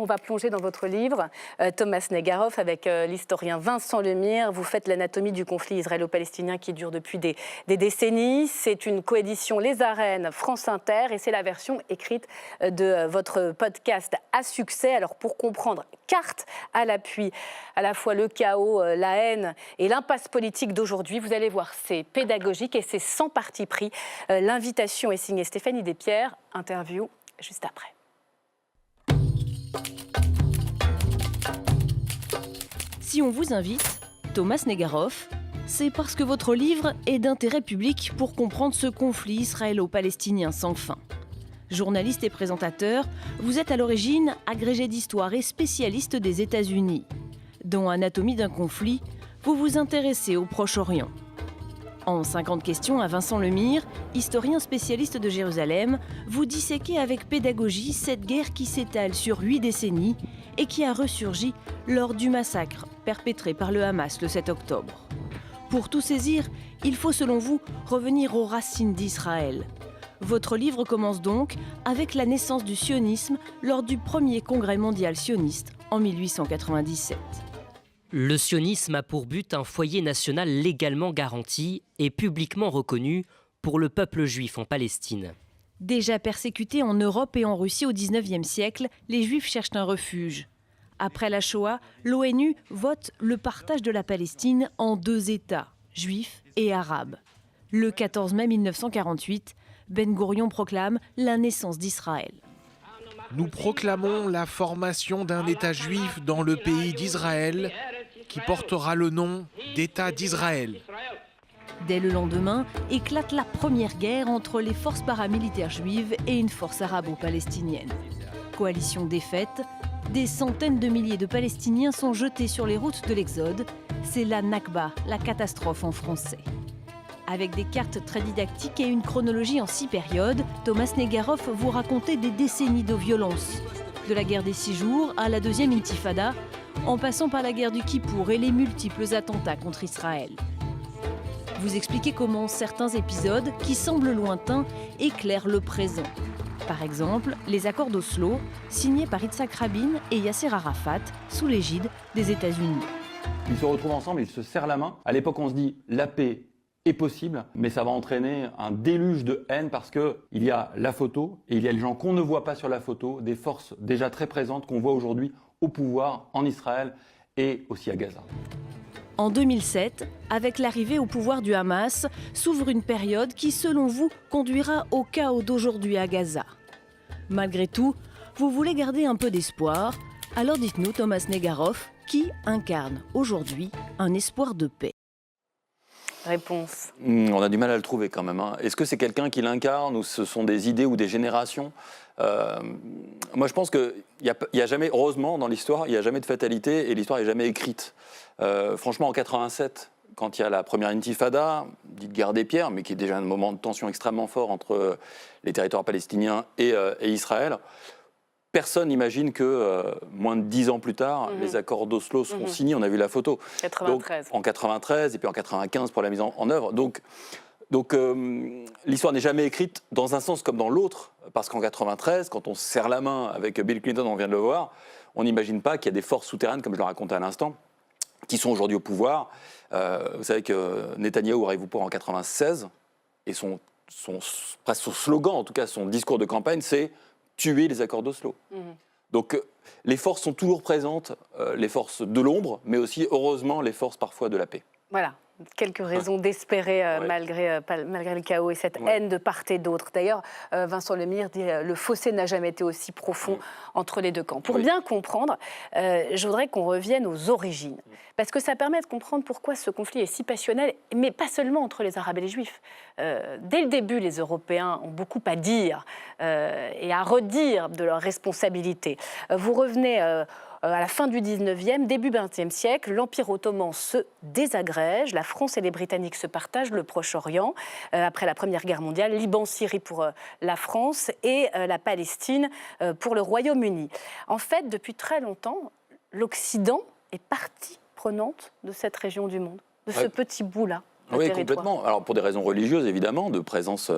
on va plonger dans votre livre, Thomas Negaroff, avec l'historien Vincent Lemire. Vous faites l'anatomie du conflit israélo-palestinien qui dure depuis des décennies. C'est une coédition Les Arènes, France Inter, et c'est la version écrite de votre podcast à succès. Alors pour comprendre, carte à l'appui, à la fois le chaos, la haine et l'impasse politique d'aujourd'hui, vous allez voir, c'est pédagogique et c'est sans parti pris. L'invitation est signée Stéphanie Despierres. Interview juste après. Si on vous invite, Thomas Negaroff, c'est parce que votre livre est d'intérêt public pour comprendre ce conflit israélo-palestinien sans fin. Journaliste et présentateur, vous êtes à l'origine agrégé d'histoire et spécialiste des États-Unis. Dans Anatomie d'un conflit, vous vous intéressez au Proche-Orient. En 50 questions à Vincent Lemire, historien spécialiste de Jérusalem, vous disséquez avec pédagogie cette guerre qui s'étale sur 8 décennies et qui a ressurgi lors du massacre perpétré par le Hamas le 7 octobre. Pour tout saisir, il faut selon vous revenir aux racines d'Israël. Votre livre commence donc avec la naissance du sionisme lors du premier congrès mondial sioniste en 1897. Le sionisme a pour but un foyer national légalement garanti et publiquement reconnu pour le peuple juif en Palestine. Déjà persécutés en Europe et en Russie au XIXe siècle, les Juifs cherchent un refuge. Après la Shoah, l'ONU vote le partage de la Palestine en 2 États, juifs et arabes. Le 14 mai 1948, Ben Gourion proclame la naissance d'Israël. Nous proclamons la formation d'un État juif dans le pays d'Israël qui portera le nom d'État d'Israël. Dès le lendemain, éclate la première guerre entre les forces paramilitaires juives et une force arabo-palestinienne. Coalition défaite, des centaines de milliers de Palestiniens sont jetés sur les routes de l'Exode. C'est la Nakba, la catastrophe en français. Avec des cartes très didactiques et une chronologie en 6 périodes, Thomas Negaroff vous racontait des décennies de violence. De la guerre des 6 jours à la deuxième intifada, en passant par la guerre du Kippour et les multiples attentats contre Israël. Vous expliquez comment certains épisodes, qui semblent lointains, éclairent le présent. Par exemple, les accords d'Oslo, signés par Yitzhak Rabin et Yasser Arafat, sous l'égide des États-Unis. Ils se retrouvent ensemble, ils se serrent la main. À l'époque, on se dit la paix est possible, mais ça va entraîner un déluge de haine parce qu'il y a la photo et il y a les gens qu'on ne voit pas sur la photo, des forces déjà très présentes qu'on voit aujourd'hui au pouvoir en Israël et aussi à Gaza. En 2007, avec l'arrivée au pouvoir du Hamas, s'ouvre une période qui, selon vous, conduira au chaos d'aujourd'hui à Gaza. Malgré tout, vous voulez garder un peu d'espoir. Alors dites-nous, Thomas Negaroff, qui incarne aujourd'hui un espoir de paix? Réponse. On a du mal à le trouver quand même. Est-ce que c'est quelqu'un qui l'incarne ou ce sont des idées ou des générations? Moi, je pense qu'il n'y a jamais, heureusement, dans l'histoire, il n'y a jamais de fatalité et l'histoire n'est jamais écrite. Franchement, en 87, quand il y a la première intifada, dite guerre des pierres, mais qui est déjà un moment de tension extrêmement fort entre les territoires palestiniens et Israël, personne n'imagine que moins de 10 ans plus tard, les accords d'Oslo seront signés. On a vu la photo. 93. Donc, en 93 et puis en 95 pour la mise en œuvre. Donc l'histoire n'est jamais écrite dans un sens comme dans l'autre, parce qu'en 93, quand on se serre la main avec Bill Clinton, on vient de le voir, on n'imagine pas qu'il y a des forces souterraines, comme je le racontais à l'instant, qui sont aujourd'hui au pouvoir. Vous savez que Netanyahou arrive au pouvoir en 96 et presque son slogan, en tout cas son discours de campagne, c'est tuer les accords d'Oslo. Donc les forces sont toujours présentes, les forces de l'ombre, mais aussi heureusement les forces parfois de la paix. Voilà. Quelques raisons d'espérer malgré le chaos et cette haine de part et d'autre. D'ailleurs, Vincent Lemire dit le fossé n'a jamais été aussi profond entre les deux camps. Pour bien comprendre, je voudrais qu'on revienne aux origines. Parce que ça permet de comprendre pourquoi ce conflit est si passionnel, mais pas seulement entre les Arabes et les Juifs. Dès le début, les Européens ont beaucoup à dire et à redire de leurs responsabilités. Vous revenez à la fin du 19e, début 20e siècle, l'Empire ottoman se désagrège, la France et les Britanniques se partagent le Proche-Orient, après la Première Guerre mondiale, Liban-Syrie pour la France et la Palestine pour le Royaume-Uni. En fait, depuis très longtemps, l'Occident est partie prenante de cette région du monde, de ce petit bout-là. Oui, territoire. complètement. Alors pour des raisons religieuses, évidemment, de présence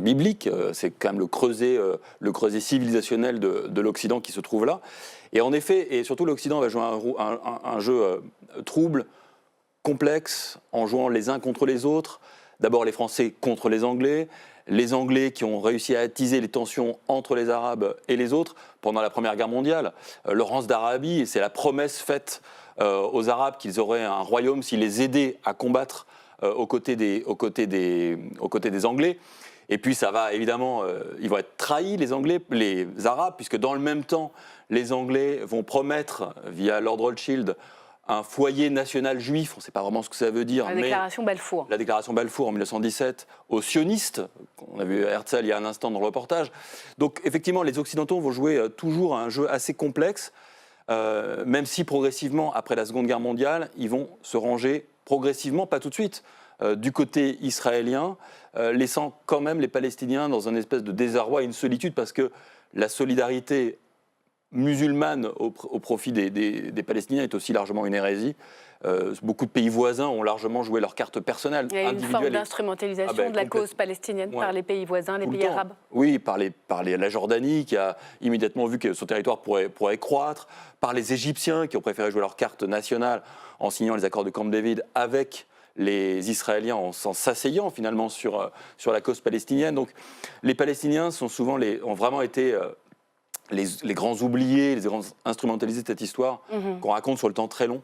biblique, c'est quand même le creuset civilisationnel de l'Occident qui se trouve là. Et en effet, et surtout l'Occident va jouer un jeu trouble, complexe, en jouant les uns contre les autres. D'abord les Français contre les Anglais qui ont réussi à attiser les tensions entre les Arabes et les autres pendant la Première Guerre mondiale. Laurence d'Arabie, c'est la promesse faite aux Arabes qu'ils auraient un royaume s'ils les aidaient à combattre aux côtés des Anglais. Et puis ça va évidemment, ils vont être trahis les Arabes, puisque dans le même temps, les Anglais vont promettre via Lord Rothschild un foyer national juif, on ne sait pas vraiment ce que ça veut dire. La déclaration Balfour. La déclaration Balfour en 1917 aux sionistes, on a vu Herzl il y a un instant dans le reportage. Donc effectivement, les Occidentaux vont jouer toujours un jeu assez complexe, même si progressivement, après la Seconde Guerre mondiale, ils vont se ranger progressivement, pas tout de suite, du côté israélien, laissant quand même les Palestiniens dans une espèce de désarroi et une solitude, parce que la solidarité musulmane au profit des Palestiniens est aussi largement une hérésie. Beaucoup de pays voisins ont largement joué leur carte personnelle. Il y a une forme d'instrumentalisation de la cause palestinienne par les pays voisins, les pays arabes. Oui, par la Jordanie qui a immédiatement vu que son territoire pourrait croître, par les Égyptiens qui ont préféré jouer leur carte nationale en signant les accords de Camp David avec les Israéliens en s'asseyant finalement sur la cause palestinienne. Donc les Palestiniens ont vraiment été les grands oubliés, les grands instrumentalisés de cette histoire qu'on raconte sur le temps très long,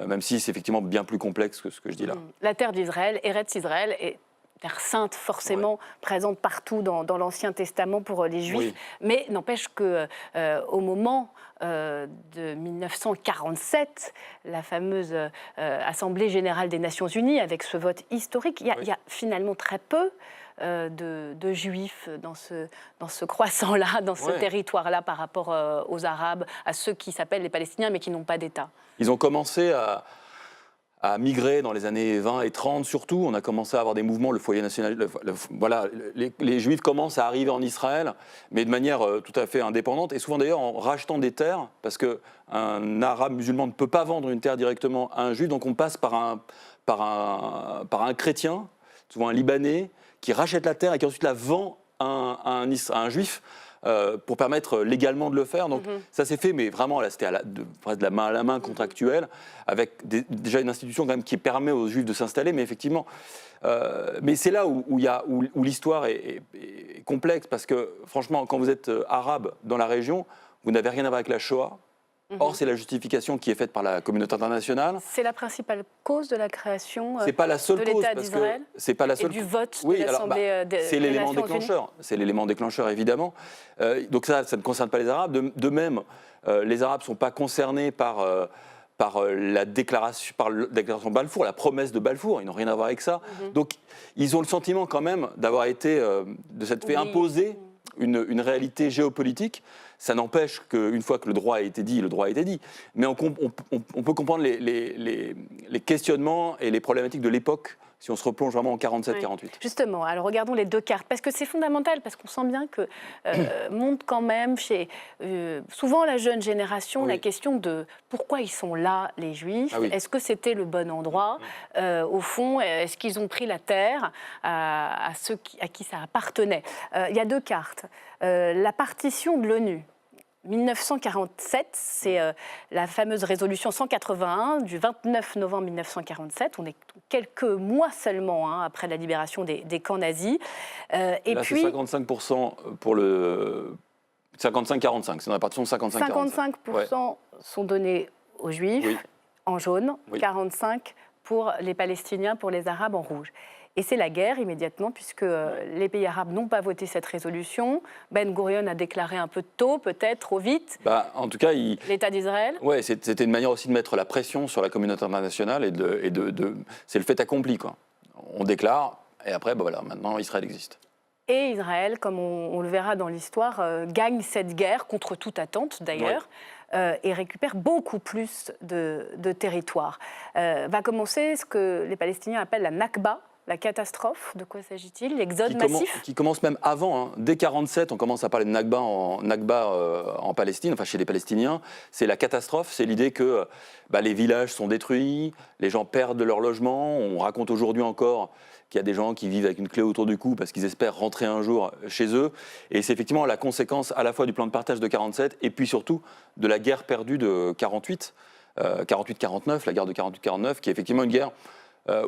même si c'est effectivement bien plus complexe que ce que je dis là. La terre d'Israël, Eretz Israël, est terre sainte forcément présente partout dans l'Ancien Testament pour les Juifs, mais n'empêche qu'au moment de 1947, la fameuse Assemblée générale des Nations Unies, avec ce vote historique, il y a finalement très peu de Juifs dans ce croissant-là, dans ce territoire-là, par rapport aux Arabes, à ceux qui s'appellent les Palestiniens, mais qui n'ont pas d'État. Ils ont commencé à migrer dans les années 20 et 30 surtout. On a commencé à avoir des mouvements, le foyer national. Les Juifs commencent à arriver en Israël, mais de manière tout à fait indépendante, et souvent d'ailleurs en rachetant des terres, parce qu'un Arabe musulman ne peut pas vendre une terre directement à un Juif, donc on passe par un chrétien, souvent un Libanais, qui rachète la terre et qui ensuite la vend à un Juif, pour permettre légalement de le faire. Donc ça s'est fait, mais vraiment là, c'était de la main à la main contractuelle, avec déjà une institution quand même qui permet aux Juifs de s'installer, mais effectivement, mais c'est là où l'histoire est complexe, parce que franchement, quand vous êtes arabe dans la région, vous n'avez rien à voir avec la Shoah. Or, c'est la justification qui est faite par la communauté internationale. C'est la principale cause de la création c'est pas la seule de cause, l'État parce d'Israël c'est pas la seule... et du vote de l'Assemblée des c'est l'élément Nations déclencheur. Unies. C'est l'élément déclencheur, évidemment. Donc ça ne concerne pas les Arabes. De même, les Arabes ne sont pas concernés par la déclaration Balfour, la promesse de Balfour. Ils n'ont rien à voir avec ça. Donc, ils ont le sentiment quand même d'avoir été, de s'être fait imposer une réalité géopolitique. Ça n'empêche qu'une fois que le droit a été dit, le droit a été dit. Mais on peut comprendre les questionnements et les problématiques de l'époque si on se replonge vraiment en 47-48. Justement, alors regardons les deux cartes, parce que c'est fondamental, parce qu'on sent bien que monte quand même chez souvent la jeune génération la question de pourquoi ils sont là, les Juifs. Est-ce que c'était le bon endroit au fond, est-ce qu'ils ont pris la terre à ceux à qui ça appartenait? Il y a deux cartes. La partition de l'ONU. 1947, c'est la fameuse résolution 181 du 29 novembre 1947. On est quelques mois seulement après la libération des camps nazis. Et là, puis, c'est 55% pour le 55-45. C'est dans la partition 55-45. 55% sont donnés aux Juifs en jaune, 45% pour les Palestiniens, pour les Arabes en rouge. Et c'est la guerre immédiatement, puisque les pays arabes n'ont pas voté cette résolution. Ben Gurion a déclaré un peu tôt, peut-être trop vite. En tout cas, l'État d'Israël. Oui, c'était une manière aussi de mettre la pression sur la communauté internationale c'est le fait accompli, quoi. On déclare et après, maintenant Israël existe. Et Israël, comme on le verra dans l'histoire, gagne cette guerre contre toute attente d'ailleurs. Et récupère beaucoup plus de territoire. Va commencer ce que les Palestiniens appellent la Nakba, la catastrophe, de quoi s'agit-il? L'exode massif? Qui commence même avant. Hein. Dès 1947, on commence à parler de Nakba en Palestine, enfin chez les Palestiniens. C'est la catastrophe, c'est l'idée que les villages sont détruits, les gens perdent leur logement. On raconte aujourd'hui encore qu'il y a des gens qui vivent avec une clé autour du cou parce qu'ils espèrent rentrer un jour chez eux. Et c'est effectivement la conséquence à la fois du plan de partage de 1947 et puis surtout de la guerre perdue de 1948, 48-49, la guerre de 48-49, qui est effectivement une guerre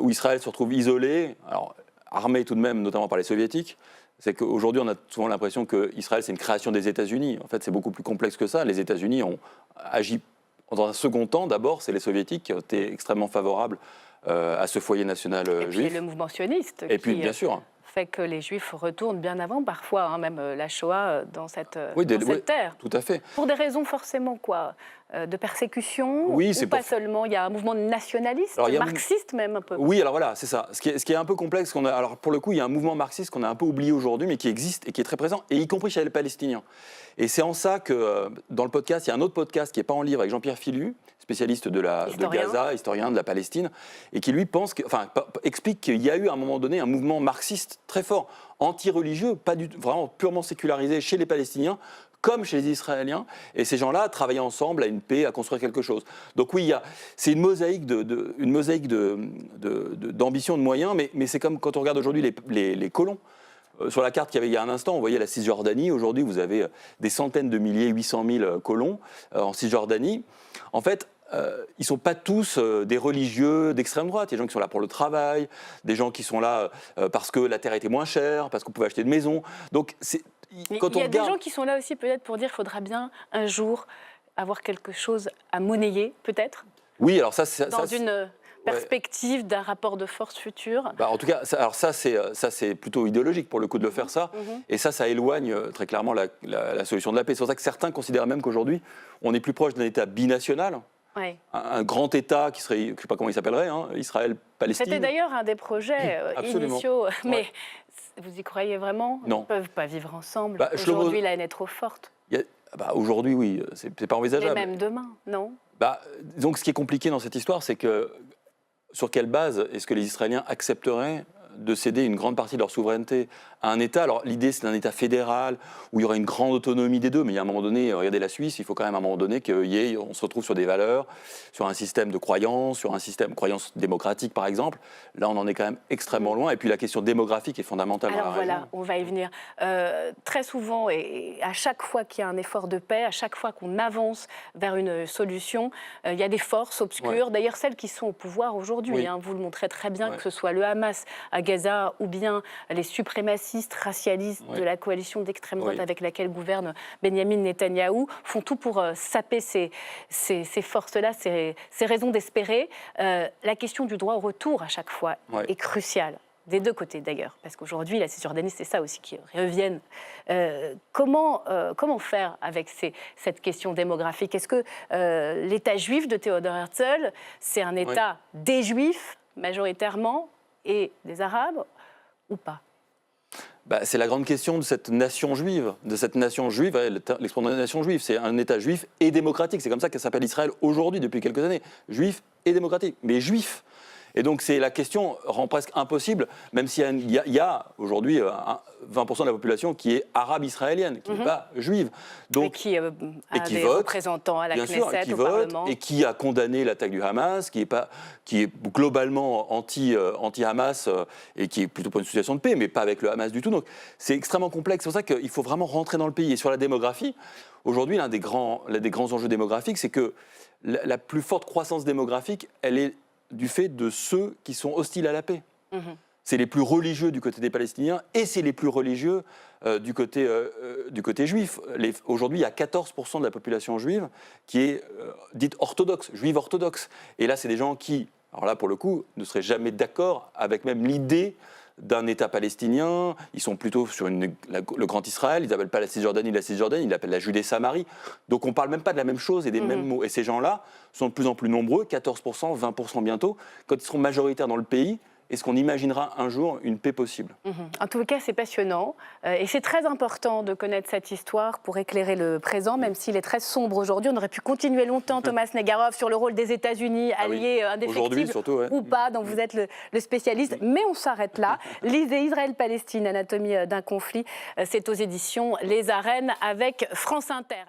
où Israël se retrouve isolé, alors armé tout de même, notamment par les soviétiques. C'est qu'aujourd'hui, on a souvent l'impression qu'Israël, c'est une création des États-Unis. En fait, c'est beaucoup plus complexe que ça. Les États-Unis ont agi dans un second temps. D'abord, c'est les soviétiques qui ont été extrêmement favorables à ce foyer national juif. Et puis le mouvement sioniste. Et puis, bien sûr. Fait que les Juifs retournent bien avant, parfois, hein, même la Shoah, dans cette terre. Tout à fait. Pour des raisons forcément, quoi, de persécution, oui, ou pas seulement, il y a un mouvement nationaliste, marxiste même un peu. Oui, alors voilà, c'est ça. Ce qui est un peu complexe, alors pour le coup, il y a un mouvement marxiste qu'on a un peu oublié aujourd'hui, mais qui existe et qui est très présent, et y compris chez les Palestiniens. Et c'est en ça que, dans le podcast, il y a un autre podcast qui n'est pas en livre, avec Jean-Pierre Philu, spécialiste de Gaza, historien de la Palestine, et qui lui explique qu'il y a eu à un moment donné un mouvement marxiste très fort, anti-religieux, vraiment purement sécularisé chez les Palestiniens, comme chez les Israéliens, et ces gens-là travaillaient ensemble à une paix, à construire quelque chose. Donc oui, c'est une mosaïque d'ambition, de moyens, mais c'est comme quand on regarde aujourd'hui les colons. Sur la carte qu'il y avait il y a un instant, on voyait la Cisjordanie. Aujourd'hui, vous avez des centaines de milliers, 800 000 colons en Cisjordanie. En fait, ils ne sont pas tous des religieux d'extrême droite. Il y a des gens qui sont là pour le travail, des gens qui sont là parce que la terre était moins chère, parce qu'on pouvait acheter une maison. Donc, il y a des gens qui sont là aussi peut-être pour dire qu'il faudra bien un jour avoir quelque chose à monnayer, peut-être. Oui, alors ça, c'est... Dans une perspective d'un rapport de force futur. En tout cas, ça c'est plutôt idéologique pour le coup de le faire ça. Et ça éloigne très clairement la solution de la paix. C'est pour ça que certains considèrent même qu'aujourd'hui, on est plus proche d'un État binational. Ouais. Un grand État qui serait, je ne sais pas comment il s'appellerait, Israël-Palestine. C'était d'ailleurs un des projets initiaux, mais vous y croyez vraiment? Non. Ils ne peuvent pas vivre ensemble. Aujourd'hui, la haine est trop forte. Aujourd'hui, oui, c'est pas envisageable. Et même demain, non? Donc ce qui est compliqué dans cette histoire, c'est que sur quelle base est-ce que les Israéliens accepteraient de céder une grande partie de leur souveraineté à un État? Alors l'idée, c'est un État fédéral où il y aura une grande autonomie des deux, mais il y a un moment donné, regardez la Suisse, il faut quand même à un moment donné qu'on se retrouve sur des valeurs, sur un système de croyances, sur un système de croyances démocratiques par exemple. Là, on en est quand même extrêmement loin. Et puis la question démographique est fondamentale. Alors voilà, on va y venir. Très souvent, et à chaque fois qu'il y a un effort de paix, à chaque fois qu'on avance vers une solution, il y a des forces obscures, d'ailleurs celles qui sont au pouvoir aujourd'hui. Vous le montrez très bien, que ce soit le Hamas à Gaza ou bien les suprémacistes racialistes de la coalition d'extrême droite avec laquelle gouverne Benyamin Netanyahou, font tout pour saper ces forces-là, ces raisons d'espérer. La question du droit au retour, à chaque fois, est cruciale. Des deux côtés d'ailleurs, parce qu'aujourd'hui, la Cisjordanie, c'est ça aussi qui reviennent. Comment faire avec cette question démographique? Est-ce que l'État juif de Theodor Herzl, c'est un État des Juifs, majoritairement, et des Arabes, ou pas? C'est la grande question de cette nation juive. L'expression de la nation juive, c'est un État juif et démocratique. C'est comme ça qu'elle s'appelle Israël aujourd'hui, depuis quelques années. Juif et démocratique, mais juif. Et donc la question rend presque impossible, même s'il y a aujourd'hui 20% de la population qui est arabe israélienne, qui n'est pas juive. Donc, et qui a des représentants à la Knesset, au Parlement. Et qui a condamné l'attaque du Hamas, qui est globalement anti-Hamas et qui est plutôt pour une situation de paix, mais pas avec le Hamas du tout. Donc c'est extrêmement complexe. C'est pour ça qu'il faut vraiment rentrer dans le pays. Et sur la démographie, aujourd'hui, l'un des grands enjeux démographiques, c'est que la plus forte croissance démographique, elle est du fait de ceux qui sont hostiles à la paix. C'est les plus religieux du côté des Palestiniens et c'est les plus religieux du côté juif. Aujourd'hui, il y a 14% de la population juive qui est dite orthodoxe, juive orthodoxe. Et là, c'est des gens qui, alors là, pour le coup, ne seraient jamais d'accord avec même l'idée d'un État palestinien. Ils sont plutôt sur le Grand Israël. Ils n'appellent pas la Cisjordanie, ils l'appellent la Judée-Samarie. Donc on ne parle même pas de la même chose et des mêmes mots. Et ces gens-là sont de plus en plus nombreux, 14%, 20% bientôt. Quand ils seront majoritaires dans le pays, est-ce qu'on imaginera un jour une paix possible? En tout cas, c'est passionnant et c'est très important de connaître cette histoire pour éclairer le présent, même s'il est très sombre aujourd'hui. On aurait pu continuer longtemps, Thomas Sneguerov, sur le rôle des États-Unis, alliés indéfectibles surtout, ouais. ou pas, dont vous êtes le spécialiste. Mais on s'arrête là. Lisez Israël-Palestine, anatomie d'un conflit. C'est aux éditions Les Arènes avec France Inter.